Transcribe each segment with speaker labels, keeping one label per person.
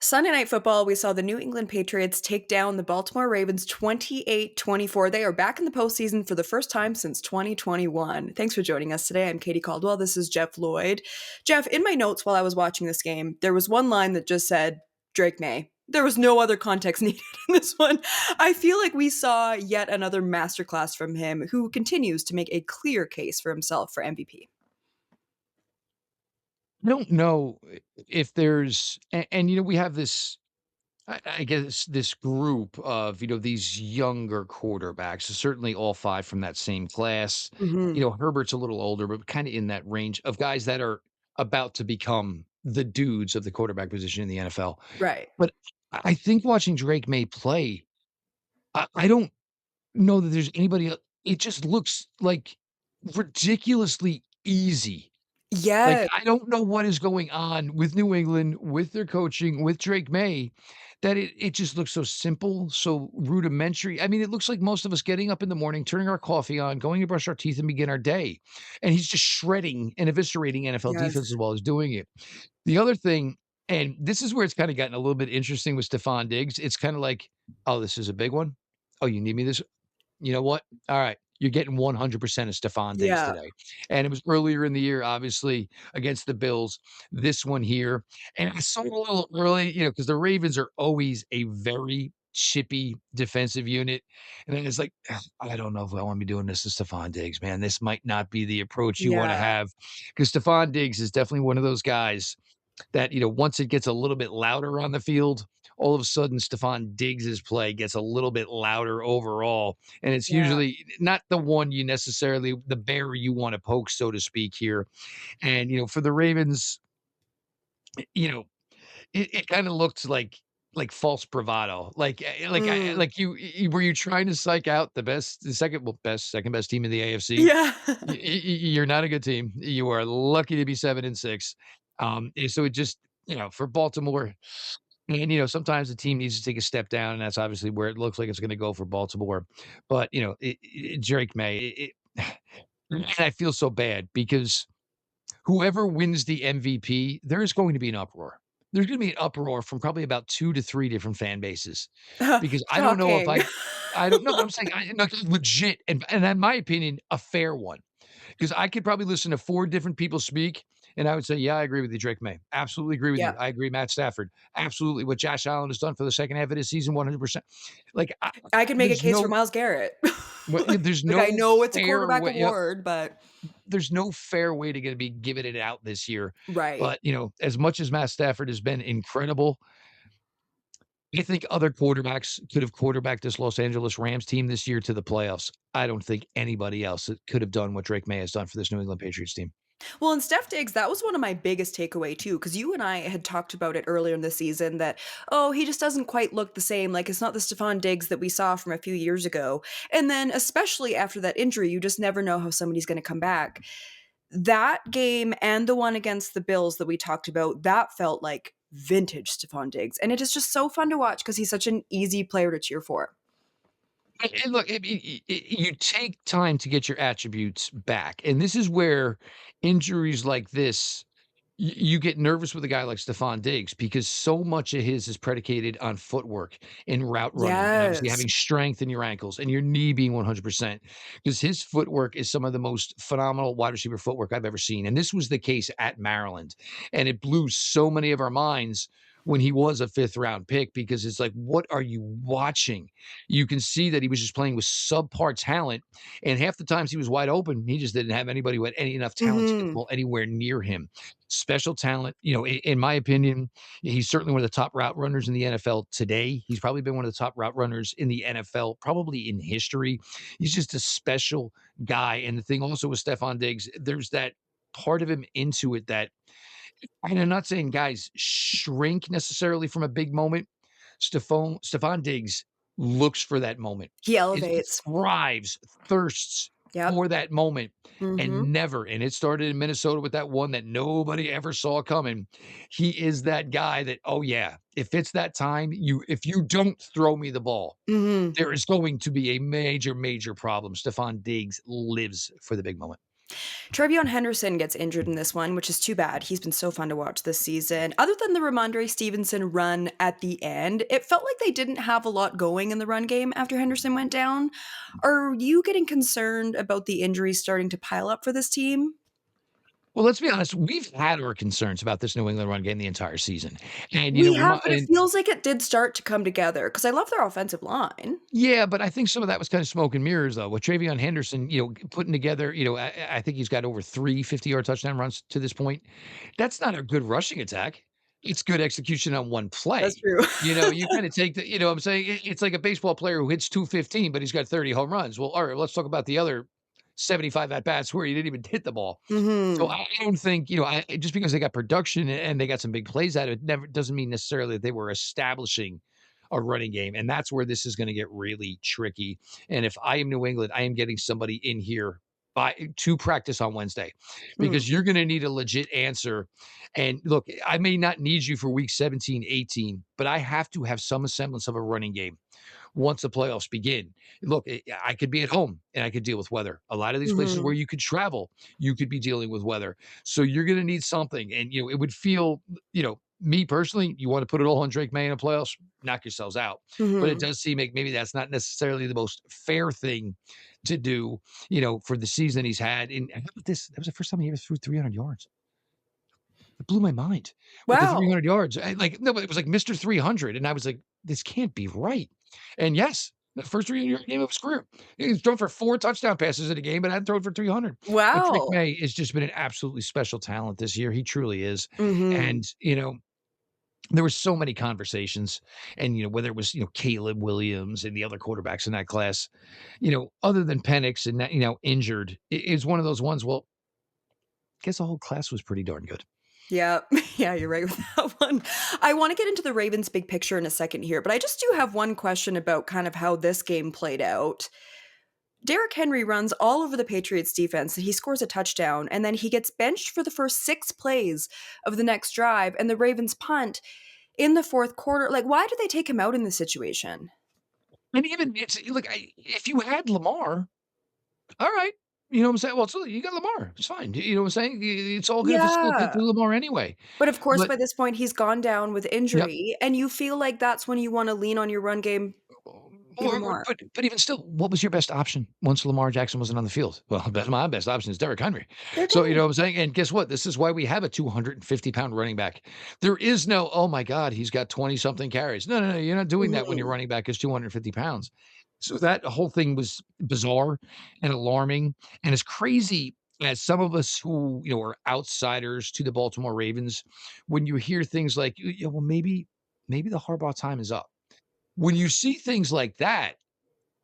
Speaker 1: Sunday Night Football, we saw the New England Patriots take down the Baltimore Ravens 28-24. They are back in the postseason for the first time since 2021. Thanks for joining us today. I'm Katie Caldwell. This is Jeff Lloyd. Jeff, in my notes while I was watching this game, there was one line that just said, Drake Maye. There was no other context needed in this one. I feel like we saw yet another masterclass from him, who continues to make a clear case for himself for MVP.
Speaker 2: I don't know if there's and we have this I guess this group of, these younger quarterbacks, certainly all 5 from that same class.
Speaker 1: Hmm.
Speaker 2: Herbert's a little older, but kinda in that range of guys that are about to become the dudes of the quarterback position in the NFL.
Speaker 1: Right.
Speaker 2: But I think watching Drake Maye play, I don't know that there's anybody it just looks, like, ridiculously easy. Like,
Speaker 1: Yeah.
Speaker 2: I don't know what is going on with New England, with their coaching, with Drake Maye, that it just looks so simple, so rudimentary. I mean, it looks like most of us getting up in the morning, turning our coffee on, going to brush our teeth and begin our day, and he's just shredding and eviscerating NFL
Speaker 1: Yes.
Speaker 2: defenses while he's doing it. The other thing, and this is where it's kinda gotten a little bit interesting with Stefon Diggs, it's kinda like, "Oh, this is a big one? Oh, you need me this you know what? All right. You're getting 100% of Stefon Diggs
Speaker 1: Yeah.
Speaker 2: today." And it was earlier in the year, obviously, against the Bills. This one here, and I saw it a little early, because the Ravens are always a very chippy defensive unit. And then it's like, "Ugh, I don't know if I want to be doing this to Stefon Diggs, man. This might not be the approach you want to
Speaker 1: Yeah.
Speaker 2: have." Because Stefon Diggs is definitely one of those guys that, once it gets a little bit louder on the field, all of a sudden Stefon Diggs's play gets a little bit louder overall. And it's
Speaker 1: Yeah.
Speaker 2: usually not the one you necessarily the bear you want to poke, so to speak, here. And for the Ravens, you know, it kind of looked like false bravado.
Speaker 1: Mm.
Speaker 2: Like you were you trying to psych out the second best team in the AFC.
Speaker 1: Yeah.
Speaker 2: You're not a good team. You are lucky to be 7-6. So it just, for Baltimore, and sometimes the team needs to take a step down, and that's obviously where it looks like it's going to go for Baltimore. But Drake May, and I feel so bad because whoever wins the MVP, there is going to be an uproar. There's going to be an uproar from probably about 2 to 3 different fan bases, because I don't know if
Speaker 1: Shocking.
Speaker 2: I don't know, but I'm saying no, legit, and in my opinion, a fair one. Because I could probably listen to 4 different people speak, and I would say, "Yeah, I agree with you, Drake May. Absolutely agree with
Speaker 1: Yeah.
Speaker 2: you. I agree, Matt Stafford. Absolutely, what Josh Allen has done for the second half of this season, 100%." Like,
Speaker 1: I could make a
Speaker 2: there's
Speaker 1: case for
Speaker 2: no
Speaker 1: Myles Garrett.
Speaker 2: there's
Speaker 1: Like, I
Speaker 2: no
Speaker 1: know it's a
Speaker 2: fair
Speaker 1: quarterback
Speaker 2: way. Yep,
Speaker 1: award, but
Speaker 2: there's no fair way to gonna be giving it out this year.
Speaker 1: right.
Speaker 2: But, as much as Matt Stafford has been incredible, I think other quarterbacks could have quarterbacked this Los Angeles Rams team this year to the playoffs. I don't think anybody else could have done what Drake May has done for this New England Patriots team.
Speaker 1: Well, and Steph Diggs, that was one of my biggest takeaway too, because you and I had talked about it earlier in the season that, oh, he just doesn't quite look the same. Like, it's not the Stefon Diggs that we saw from a few years ago. And then, especially after that injury, you just never know how somebody's going to come back. That game and the one against the Bills that we talked about, that felt like vintage Stefon Diggs. And it is just so fun to watch because he's such an easy player to cheer for.
Speaker 2: And look, you take time to get your attributes back, and this is where injuries like this, you get nervous with a guy like Stefon Diggs because so much of his is predicated on footwork and route running, and obviously
Speaker 1: Yes.
Speaker 2: having strength in your ankles and your knee being 100%. Because his footwork is some of the most phenomenal wide receiver footwork I've ever seen, and this was the case at Maryland, and it blew so many of our minds when he was a fifth round pick, because it's like, what are you watching? You can see that he was just playing with subpar talent, and half the times he was wide open, he just didn't have anybody who had any enough talent to get the
Speaker 1: Hmm.
Speaker 2: ball anywhere near him. Special talent, in my opinion, he's certainly one of the top route runners in the NFL today. He's probably been one of the top route runners in the NFL, probably in history. He's just a special guy. And the thing also with Stefon Diggs, there's that part of him into it that, and I'm not saying guys shrink necessarily from a big moment. Stephon Diggs looks for that moment.
Speaker 1: He
Speaker 2: It
Speaker 1: elevates.
Speaker 2: thrives, thirsts
Speaker 1: Yep.
Speaker 2: for that moment,
Speaker 1: Hmm.
Speaker 2: and never, and it started in Minnesota with that one that nobody ever saw coming. He is that guy that, "Oh, yeah, if it's that time, if you don't throw me the ball,
Speaker 1: Hmm.
Speaker 2: there is going to be a major, major problem." Stephon Diggs lives for the big moment.
Speaker 1: Trevion Henderson gets injured in this one, which is too bad. He's been so fun to watch this season. Other than the Ramondre Stevenson run at the end, it felt like they didn't have a lot going in the run game after Henderson went down. Are you getting concerned about the injuries starting to pile up for this team?
Speaker 2: Well, let's be honest, we've had our concerns about this New England run game the entire season. And,
Speaker 1: We have,
Speaker 2: Ramo
Speaker 1: but it
Speaker 2: and
Speaker 1: feels like it did start to come together because I love their offensive line.
Speaker 2: yeah, but I think some of that was kind of smoke and mirrors, though, with Travion Henderson, putting together, I think he's got over 3 50-yard touchdown runs to this point. That's not a good rushing attack. It's good execution on one
Speaker 1: That's
Speaker 2: play.
Speaker 1: true.
Speaker 2: You kinda take what I'm saying? It's like a baseball player who hits 215, but he's got 30 home runs. Well, all right, let's talk about the other 75 at bats where he didn't even hit the ball. So
Speaker 1: Mhm.
Speaker 2: I don't think, just because they got production and they got some big plays out of it, never doesn't mean necessarily that they were establishing a running game. And that's where this is going to get really tricky. And if I am New England, I am getting somebody in here to practice on Wednesday
Speaker 1: Mm.
Speaker 2: because you're going to need a legit answer. And look, I may not need you for week 17, 18, but I have to have some semblance of a running game once the playoffs begin. Look, I could be at home and I could deal with weather. A lot of these places where
Speaker 1: Mhm.
Speaker 2: you could travel, you could be dealing with weather. So you're going to need something. And, it would feel, me personally, you want to put it all on Drake Maye in the playoffs, knock yourselves out. But it
Speaker 1: Mhm.
Speaker 2: does seem like maybe that's not necessarily the most fair thing to do, for the season he's had. And how about this? That was the first time he ever threw 300 yards. It blew my mind with the
Speaker 1: Wow.
Speaker 2: 300 yards. No, but it was like Mr. 300, and I was like, "This can't be right." And yes, the first 300-yard game of his career. He's thrown for 4 touchdown passes in a game, but hadn't thrown for 300. But Drake
Speaker 1: Wow.
Speaker 2: Maye has just been an absolutely special talent this year. He truly is.
Speaker 1: Mhm.
Speaker 2: And, there were so many conversations and, whether it was, Caleb Williams and the other quarterbacks in that class, other than Penix and that, injured, is one of those ones, well, I guess the whole class was pretty darn good.
Speaker 1: Yeah. Yeah, you're right with that one. I wanna get into the Ravens' big picture in a second here, but I just do have one question about kind of how this game played out. Derrick Henry runs all over the Patriots defense, and he scores a touchdown, and then he gets benched for the first 6 plays of the next drive, and the Ravens punt in the 4th quarter. Like, why did they take him out in this situation?
Speaker 2: And even it's look, if you had Lamar, all right, you know what I'm saying? Well, so you got Lamar, it's fine. You know what I'm saying? It's all good if it's still
Speaker 1: Yeah.
Speaker 2: through Lamar anyway.
Speaker 1: But, of course,
Speaker 2: But
Speaker 1: by this point, he's gone down with
Speaker 2: yep.
Speaker 1: injury, and you feel like that's when you wanna lean on your run game even
Speaker 2: Or
Speaker 1: more.
Speaker 2: but even still, what was your best option once Lamar Jackson wasn't on the field? Well, my best option is Derrick Henry.
Speaker 1: They're
Speaker 2: So, you
Speaker 1: dead.
Speaker 2: know what I'm saying? And guess what? This is why we have a 250-pound running back. There is no, "Oh my god, he's got 20 something carries." No, no, no, you're not doing that when your
Speaker 1: Mhm.
Speaker 2: running back is 250 pounds. So that whole thing was bizarre and alarming, and as crazy as some of us who, are outsiders to the Baltimore Ravens, when you hear things like, "Yeah, well, maybe the Harbaugh time is up." When you see things like that,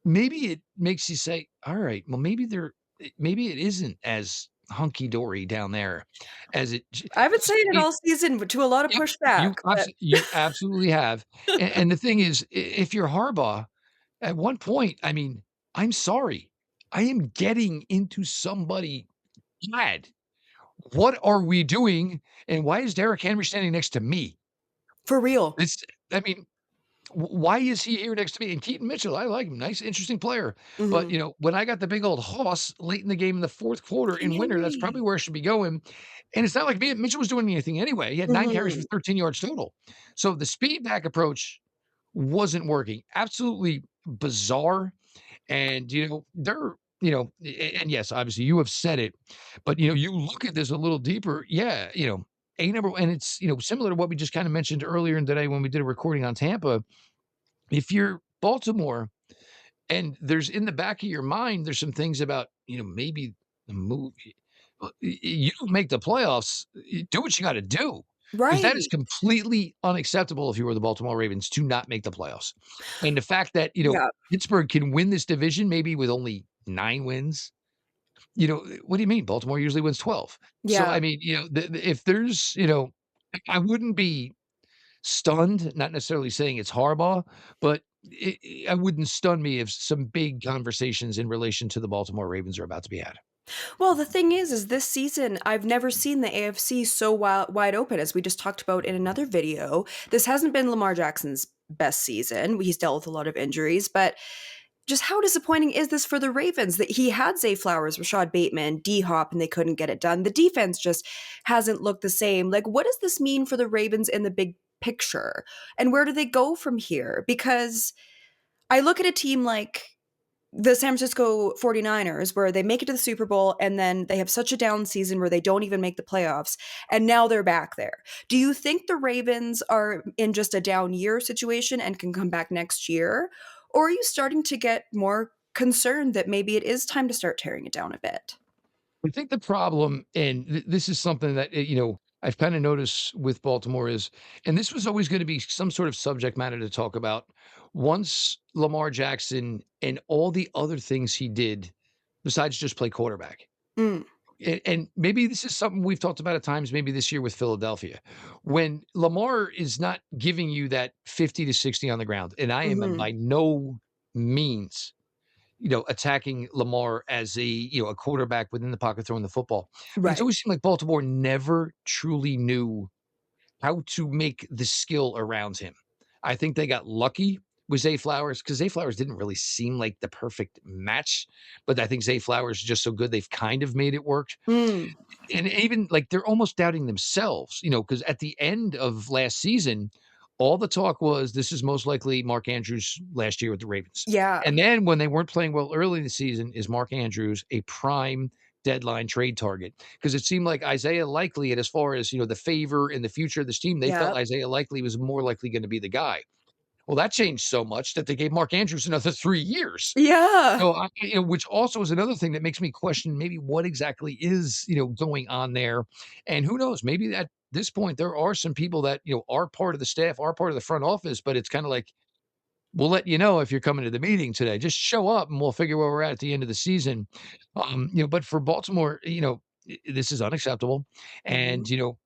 Speaker 2: maybe it makes you say, "Alright, well, maybe it isn't as hunky dory down there as it j."
Speaker 1: I've been
Speaker 2: So,
Speaker 1: saying it all season but to a lot of
Speaker 2: yep,
Speaker 1: pushback, but
Speaker 2: you absolutely have, and the thing is, if you're Harbaugh, at one point, I mean, I'm sorry, I am getting into somebody bad. What are we doing, and why is Derrick Henry standing next to me?
Speaker 1: for real.
Speaker 2: It's I mean, why is he here next to me? And Keaton Mitchell, I like him. Nice, interesting player. But,
Speaker 1: Mhm.
Speaker 2: when I got the big old hoss late in the game in the 4th quarter
Speaker 1: King
Speaker 2: in winter, that's probably
Speaker 1: Henry.
Speaker 2: where I should be going. And it's not like Mitchell was doing anything anyway. He had 9 carries for
Speaker 1: Mhm.
Speaker 2: 13 yards total. So the speed back approach wasn't working. Absolutely bizarre. And, they're, and yes, obviously you have said it, but, you look at this a little deeper. Yeah, a number, and it's, similar to what we just kind of mentioned earlier in the day when we did a recording on Tampa. If you're Baltimore and there's in the back of your mind, there's some things about, maybe the move. You don't make the playoffs, do what you got to do because that is
Speaker 1: Right.
Speaker 2: completely unacceptable if you were the Baltimore Ravens to not make the playoffs. And the fact that,
Speaker 1: Yeah.
Speaker 2: Pittsburgh can win this division maybe with only 9 wins. What do you mean? Baltimore usually wins 12. So,
Speaker 1: Yeah.
Speaker 2: I mean, if there's, I wouldn't be stunned, not necessarily saying it's Harbaugh, but I wouldn't stun me if some big conversations in relation to the Baltimore Ravens are about to be had.
Speaker 1: Well, the thing is this season, I've never seen the AFC so wide open as we just talked about in another video. This hasn't been Lamar Jackson's best season. He's dealt with a lot of injuries, but just how disappointing is this for the Ravens that he had Zay Flowers, Rashad Bateman, D Hop, and they couldn't get it done? The defense just hasn't looked the same. Like, what does this mean for the Ravens in the big picture? And where do they go from here? Because I look at a team like the San Francisco 49ers, where they make it to the Super Bowl and then they have such a down season where they don't even make the playoffs, and now they're back there. Do you think the Ravens are in just a down year situation and can come back next year? Or are you starting to get more concerned that maybe it is time to start tearing it down a bit?
Speaker 2: I think the problem, and this is something that, I've kind of noticed with Baltimore is, and this was always going to be some sort of subject matter to talk about. Once Lamar Jackson and all the other things he did besides just play quarterback.
Speaker 1: Mm,
Speaker 2: And maybe this is something we've talked about at times, maybe this year with Philadelphia. When Lamar is not giving you that 50 to 60 on the ground, and I am
Speaker 1: mhm.
Speaker 2: by no means attacking Lamar as a quarterback within the pocket throwing the football. But it's
Speaker 1: Right.
Speaker 2: always seemed like Baltimore never truly knew how to make the skill around him. I think they got lucky with Zay Flowers because Zay Flowers didn't really seem like the perfect match, but I think Zay Flowers is just so good they've kind of made it work.
Speaker 1: Mm,
Speaker 2: And even like they're almost doubting themselves, because at the end of last season, all the talk was this is most likely Mark Andrews last year with the Ravens.
Speaker 1: yeah.
Speaker 2: And then when they weren't playing well early in the season, is Mark Andrews a prime deadline trade target? Because it seemed like Isaiah Likely, and as far as the favor in the future of this team, they felt
Speaker 1: Yep.
Speaker 2: Isaiah Likely was more likely going to be the guy. Well, that changed so much that they gave Mark Andrews another 3 years.
Speaker 1: Yeah.
Speaker 2: So, which also is another thing that makes me question maybe what exactly is, going on there. And who knows, maybe at this point, there are some people that, are part of the staff, are part of the front office, but it's kind of like, we'll let you know if you're coming to the meeting today. Just show up and we'll figure where we're at the end of the season. But for Baltimore, this is unacceptable. And,
Speaker 1: Mhm.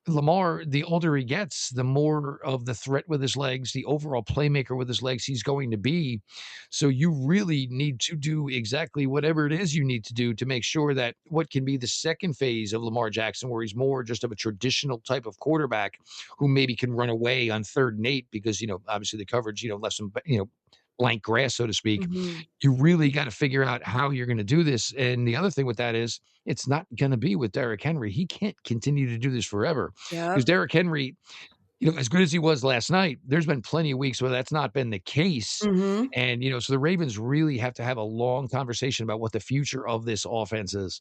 Speaker 2: Lamar, the older he gets, the more of the threat with his legs, the overall playmaker with his legs he's going to be. So you really need to do exactly whatever it is you need to do to make sure that what can be the second phase of Lamar Jackson, where he's more just of a traditional type of quarterback who maybe can run away on 3rd and 8 because, obviously the coverage, left some, blank grass, so to speak.
Speaker 1: Mhm.
Speaker 2: You really got to figure out how you're going to do this. And the other thing with that is it's not going to be with Derrick Henry. He can't continue to do this forever because
Speaker 1: Yep.
Speaker 2: Derrick Henry, as good as he was last night, there's been plenty of weeks where that's not been the case.
Speaker 1: Mhm.
Speaker 2: And, so the Ravens really have to have a long conversation about what the future of this offense is.